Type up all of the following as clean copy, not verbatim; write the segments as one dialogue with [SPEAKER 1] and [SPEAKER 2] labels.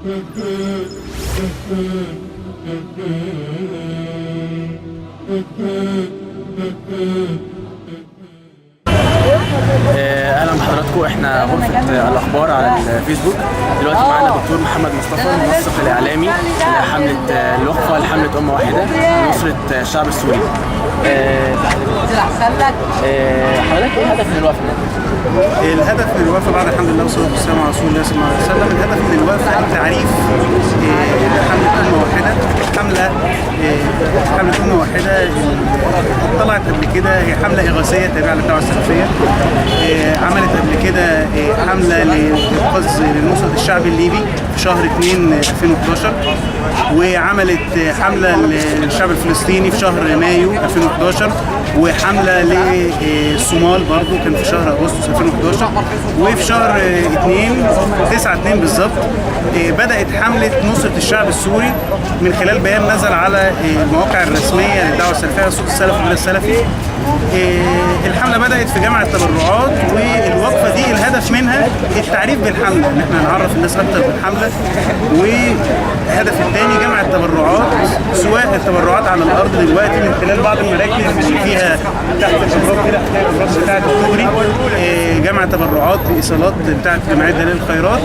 [SPEAKER 1] اهلا بحضراتكم. احنا غرفه الاخبار على الفيسبوك. دلوقتي معانا دكتور محمد مصطفى، المنسق الاعلامي لحمله الوقفه لحمله امه واحده لنصره الشعب السوري. حضرتك ايه الهدف من الوقفه؟
[SPEAKER 2] الهدف من الوقفه بعد الحمد لله والصلاه والسلام على رسول الله صلى الله عليه وسلم، الهدف من الوقفه تعريف حمله امه واحده. حمله امه واحده طلعت قبل كده، هي حمله اغاثيه تابعه للدعوه السلفيه. عملت قبل كده حمله لانقاذ لنصره الشعب الليبي في شهر 2/2011، وعملت حمله للشعب الفلسطيني في شهر مايو 2011، وحمله للصومال برضو كان في شهر اغسطس 2011، وفي شهر 9/2 بالظبط بدات حمله نصره الشعب السوري من خلال بيان نزل على المواقع الرسميه للدعوه السلفيه صوت السلف والبلاد السلفي. الحمله بدات في جمع التبرعات، والوقفه دي الهدف منها التعريف بالحمله، ان احنا نعرف الناس اكتر بالحمله. والهدف الثاني جمع التبرعات، سواء التبرعات على الارض دلوقتي من خلال بعض المراكز اللي فيها تحت الابراج كده، الابراج بتاعت الكوبري، جمع تبرعات بايصالات بتاعت جمعيه دلائل الخيرات،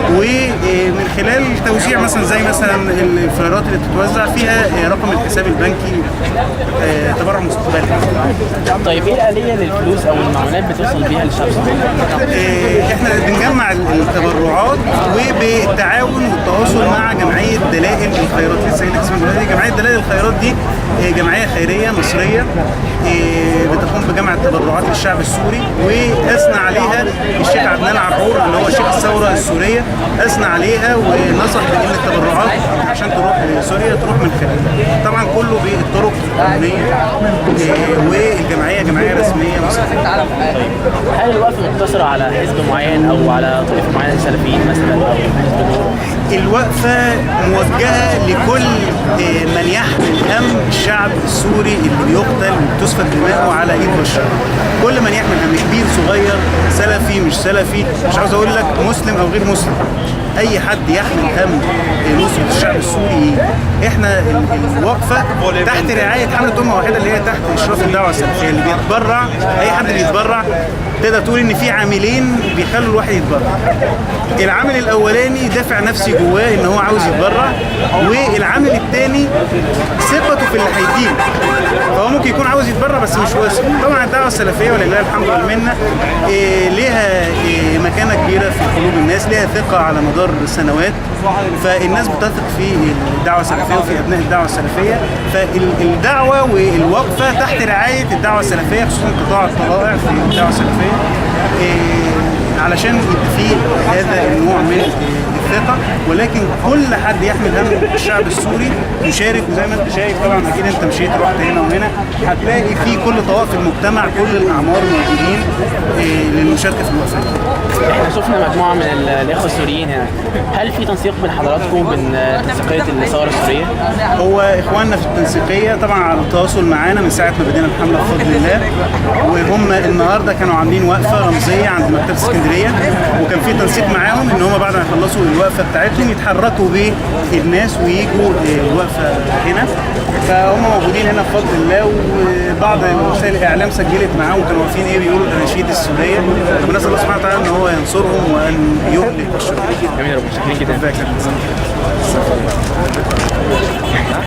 [SPEAKER 2] ومن خلال توزيع مثلا زي مثلا الفليرات اللي بتتوزع فيها رقم الحساب البنكي تبرع مستقبلي.
[SPEAKER 1] طيب ايه الآلية للفلوس او المعونات بتوصل بيها للشعب السوري؟
[SPEAKER 2] احنا بنجمع التبرعات وبالتعاون والتواصل مع جمعيه دلائل الخيرات. لسه جمعيه دلائل الخيرات دي جمعيه خيريه مصريه بتقوم بجمع التبرعات للشعب السوري، واثنى عليها الشيخ عدنان عرعور اللي هو شيخ الثوره السوريه، اثنى عليها ونصح بان التبرعات عشان تروح لسوريا تروح من خلالها. طبعا كله بالطرق القانونيه، والجمعيه جمعيه رسميه مصريه.
[SPEAKER 1] هل الوقفه مقتصره على حزب معين او على طائفه معينه للسلفيين مثلا او حزب نور؟
[SPEAKER 2] الوقفه موجهه لكل من يحمل هم الشعب السوري اللي بيقتل وبتسفك دماؤه على ايد بشار. كل من يحمل هم، كبير صغير، سلفي مش سلفي، مش عاوز اقول لك مسلم او غير مسلم، اي حد يحمل هم نصرة الشعب السوري. احنا الوقفه تحت رعايه حمله امه واحده اللي هي تحت اشراف الدعوه السلفيه، اللي بيتبرع اي حد بيتبرع تقدر تقول ان في عاملين بيخلوا الواحد يتبرع. العامل الاولاني دافع نفسي جواه ان هو عاوز يتبرع، والعامل الثاني ثقته في اللي هيديه، فهو ممكن يكون عاوز يتبرع بس مش واثق. طبعا الدعوه السلفيه ولله الحمد والمنه ليها مكانه كبيره في قلوب الناس، ليها ثقه على مدار السنوات، فالناس بتثق في الدعوه السلفيه وفي ابناء الدعوه السلفيه. فالدعوه والوقفه تحت رعايه الدعوه السلفيه، خصوصا قطاع الطلائع في الدعوه السلفيه، علشان يبقى في هذا النوع من الثقه. ولكن كل حد يحمل هم الشعب السوري يشارك، وزي ما انت شايف طبعا اكيد انت مشيت رحت هنا وهنا، هتلاقي في كل طوائف المجتمع كل الاعمار موجودين للمشاركه في الوقفه.
[SPEAKER 1] احنا شفنا مجموعه من الاخوه السوريين هنا، هل في تنسيق بين حضراتكم وبين تنسيقيه الثوره السوريه؟
[SPEAKER 2] هو اخواننا في التنسيقيه طبعا على التواصل معانا من ساعه ما بدينا الحمله بفضل الله، وهم النهارده كانوا عاملين وقفه رمزيه عند مكتبه اسكندريه، وكان في تنسيق معاهم ان هم بعد ما يخلصوا الوقفه بتاعتهم يتحركوا بالناس ويجوا الوقفه هنا. فهم موجودين هنا بفضل الله، وبعض وسائل الاعلام سجلت معاهم كانوا واقفين بيقولوا الاناشيد السوريه. فبنسال الله سبحانه وتعالى ان هو ينصرهم وان يهلك الشرور.
[SPEAKER 1] جميل، ربنا شاكرين جدا.